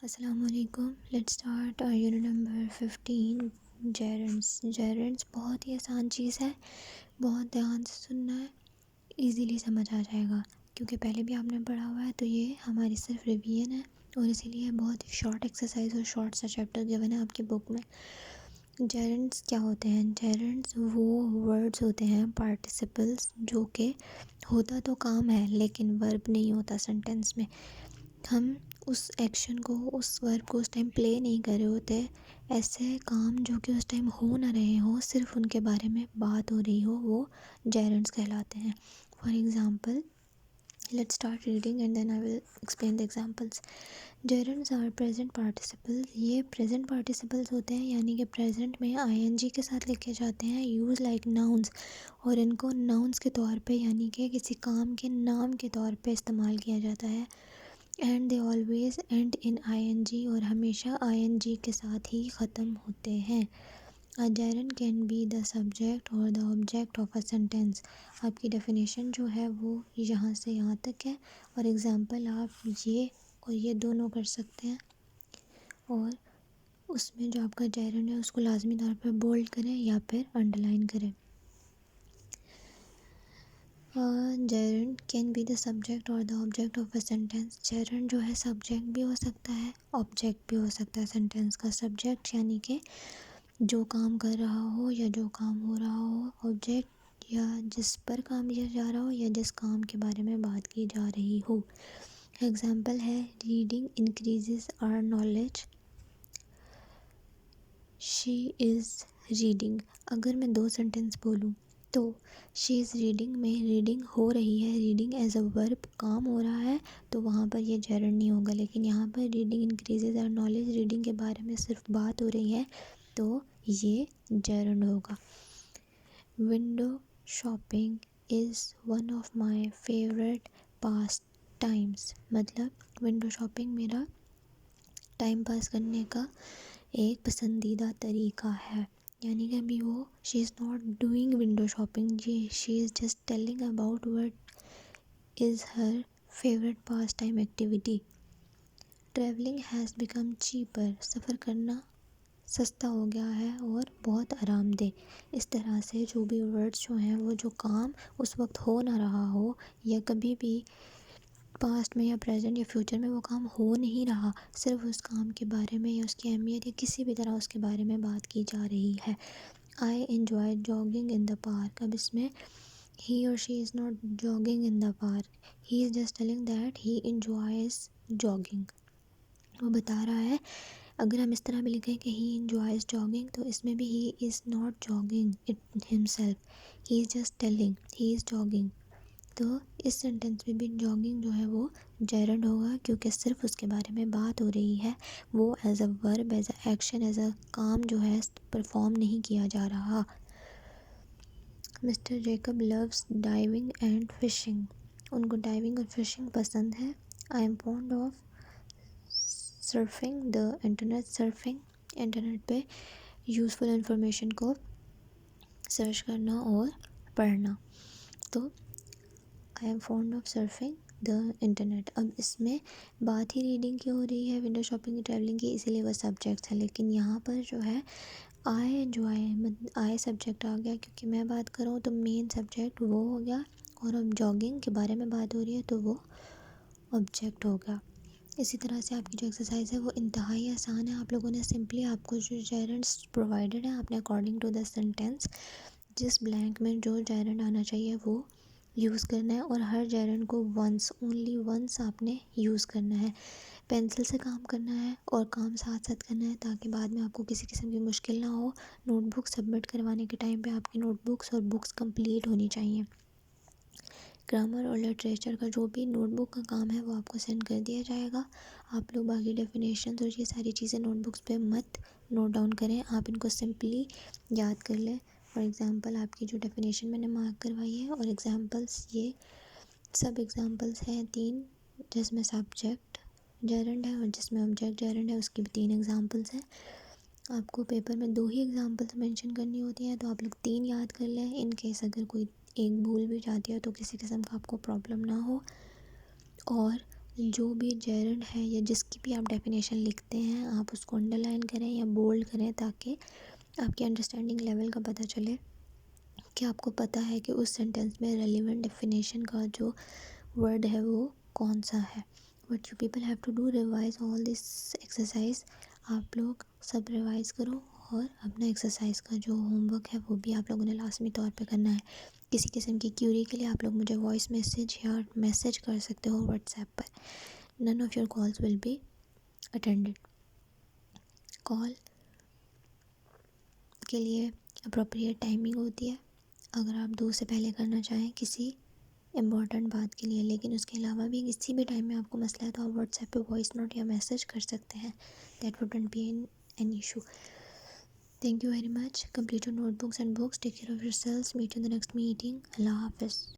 السلام علیکم. Let's start unit number 15 جیرنڈس. جیرنڈس بہت ہی آسان چیز ہے، بہت دھیان سے سننا ہے، ایزیلی سمجھ آ جائے گا کیونکہ پہلے بھی آپ نے پڑھا ہوا ہے. تو یہ ہماری صرف ریویژن ہے اور اسی لیے بہت ہی شارٹ ایکسرسائز اور شارٹ سا چیپٹر گیون ہے آپ کی بک میں. جیرنڈس کیا ہوتے ہیں؟ جیرنڈس وہ ورڈز ہوتے ہیں، پارٹیسپلس، جو کہ ہوتا تو کام ہے لیکن ورب نہیں ہوتا سینٹینس میں. ہم اس ایکشن کو، اس ورب کو اس ٹائم پلے نہیں کر رہے ہوتے. ایسے کام جو کہ اس ٹائم ہو نہ رہے ہوں، صرف ان کے بارے میں بات ہو رہی ہو، وہ جیرنڈس کہلاتے ہیں. For example let's start reading and then I will explain the examples. Gerunds are present participles. یہ پریزنٹ پارٹیسپلس ہوتے ہیں، یعنی کہ پریزنٹ میں آئی این جی کے ساتھ لکھے جاتے ہیں. یوز لائک ناؤنس، اور ان کو ناؤنس کے طور پہ یعنی کہ کسی کام کے نام کے طور پہ استعمال کیا جاتا ہے. And they always end in I N G, اور ہمیشہ آئی این جی کے ساتھ ہی ختم ہوتے ہیں. A gerund can be the subject or the object of a sentence. آپ کی ڈیفینیشن جو ہے وہ یہاں سے یہاں تک ہے، اور ایگزامپل آپ یہ اور یہ دونوں کر سکتے ہیں. اور اس میں جو آپ کا جیرنڈ ہے اس کو لازمی طور پر بولڈ کریں یا پھر انڈر لائن کریں. Gerund can be the subject or the object of a sentence. Gerund جو ہے سبجیکٹ بھی ہو سکتا ہے، آبجیکٹ بھی ہو سکتا ہے سینٹینس کا. سبجیکٹ یعنی کہ جو کام کر رہا ہو یا جو کام ہو رہا ہو، آبجیکٹ یا جس پر کام کیا جا رہا ہو یا جس کام کے بارے میں بات کی جا رہی ہو. ایگزامپل ہے reading increases our knowledge. She is reading. اگر میں دو سینٹینس بولوں تو شی از ریڈنگ میں ریڈنگ ہو رہی ہے، ریڈنگ ایز اے ورب کام ہو رہا ہے، تو وہاں پر یہ جیرنڈ نہیں ہوگا. لیکن یہاں پر reading increases our knowledge, reading کے بارے میں صرف بات ہو رہی ہے، تو یہ جیرنڈ ہوگا. Window shopping is one of my favourite pass Times. مطلب ونڈو شاپنگ میرا ٹائم پاس کرنے کا ایک پسندیدہ طریقہ ہے. یعنی کہ ابھی وہ she is not doing window shopping, she is just telling about what is her favourite pastime activity. Travelling has become cheaper. سفر کرنا سستا ہو گیا ہے اور بہت آرام دہ. اس طرح سے جو بھی ورڈز جو ہیں، وہ جو کام اس وقت ہو نہ رہا ہو یا کبھی بھی پاسٹ میں یا پریزنٹ یا فیوچر میں وہ کام ہو نہیں رہا، صرف اس کام کے بارے میں یا اس کی اہمیت یا کسی بھی طرح اس کے بارے میں بات کی جا رہی ہے. I enjoy jogging in the park. اب اس میں ہی اور she is not jogging in the park, he is just telling that he enjoys jogging. وہ بتا رہا ہے. اگر ہم اس طرح بھی لکھیں کہ ہی انجوائز جاگنگ، تو اس میں بھی he is not jogging it himself, he is just telling he is jogging. تو اس سینٹینس میں بھی جاگنگ جو ہے وہ جیرنڈ ہوگا، کیونکہ صرف اس کے بارے میں بات ہو رہی ہے. وہ as a verb, as a action, as a کام جو ہے پرفارم نہیں کیا جا رہا. Mister Jacob loves diving and fishing. ان کو ڈائیونگ اور فشنگ پسند ہے. I am fond of surfing the internet. Surfing internet پہ یوزفل انفارمیشن کو سرچ کرنا اور پڑھنا. تو I am fond of surfing the internet. اب اس میں بات ہی ریڈنگ کی ہو رہی ہے، ونڈو شاپنگ کی، ٹریولنگ کی، اسی لیے وہ سبجیکٹ ہے. لیکن یہاں پر جو ہے آئی انجوائے، آئی سبجیکٹ آ گیا کیونکہ میں بات کروں تو مین سبجیکٹ وہ ہو گیا، اور اب جاگنگ کے بارے میں بات ہو رہی ہے تو وہ آبجیکٹ ہوگا. اسی طرح سے آپ کی جو ایکسرسائز ہے وہ انتہائی آسان ہے. آپ لوگوں نے سمپلی آپ کو جو جیرنڈس پرووائڈڈ ہیں، آپ نے اکارڈنگ ٹو دا سینٹینس جس بلینک میں جو جیرنڈ آنا چاہیے وہ یوز کرنا ہے، اور ہر جیرنڈ کو ونس، اونلی ونس آپ نے یوز کرنا ہے. پینسل سے کام کرنا ہے اور کام ساتھ ساتھ کرنا ہے تاکہ بعد میں آپ کو کسی قسم کی مشکل نہ ہو. نوٹ بک سبمٹ کروانے کے ٹائم پہ آپ کی نوٹ بکس اور بکس کمپلیٹ ہونی چاہیے. گرامر اور لٹریچر کا جو بھی نوٹ بک کا کام ہے وہ آپ کو سینڈ کر دیا جائے گا. آپ لوگ باقی ڈیفینیشنز اور یہ ساری چیزیں نوٹ بکس پہ مت نوٹ ڈاؤن کریں، آپ ان کو سمپلی یاد کر لیں. فار ایگزامپل آپ کی جو ڈیفینیشن میں نے مارک کروائی ہے، اور ایگزامپلس یہ سب ایگزامپلس ہیں 3، جس میں سبجیکٹ جیرنڈ ہے اور جس میں آبجیکٹ جیرنڈ ہے، اس کی بھی 3 ایگزامپلس ہیں. آپ کو پیپر میں 2 ہی ایگزامپلس مینشن کرنی ہوتی ہیں، تو آپ لوگ 3 یاد کر لیں. ان کیس اگر کوئی ایک بھول بھی جاتی ہے تو کسی قسم کا آپ کو پرابلم نہ ہو. اور جو بھی جیرنڈ ہے یا جس کی بھی آپ ڈیفینیشن لکھتے ہیں آپ اس کو انڈر لائن کریں یا بولڈ کریں، تاکہ آپ کی انڈرسٹینڈنگ لیول کا پتہ چلے کہ آپ کو پتہ ہے کہ اس سینٹینس میں ریلیونٹ ڈیفینیشن کا جو ورڈ ہے وہ کون سا ہے. What you people have to do revise all this exercise. آپ لوگ سب ریوائز کرو اور اپنا ایکسرسائز کا جو ہوم ورک ہے وہ بھی آپ لوگوں نے لازمی طور پہ کرنا ہے. کسی قسم کی کیوری کے لیے آپ لوگ مجھے وائس میسیج یا میسیج کر سکتے ہو واٹس ایپ پر. None of your calls will be attended. Call کے لیے اپروپریٹ ٹائمنگ ہوتی ہے اگر آپ 2 سے پہلے کرنا چاہیں کسی امپورٹنٹ بات کے لیے، لیکن اس کے علاوہ بھی کسی بھی ٹائم میں آپ کو مسئلہ ہے تو آپ واٹس ایپ پہ وائس نوٹ یا میسیج کر سکتے ہیں. That wouldn't be an issue. Thank you very much. Complete your notebooks and books. Take care of your selves. Meet in the next meeting. اللہ حافظ.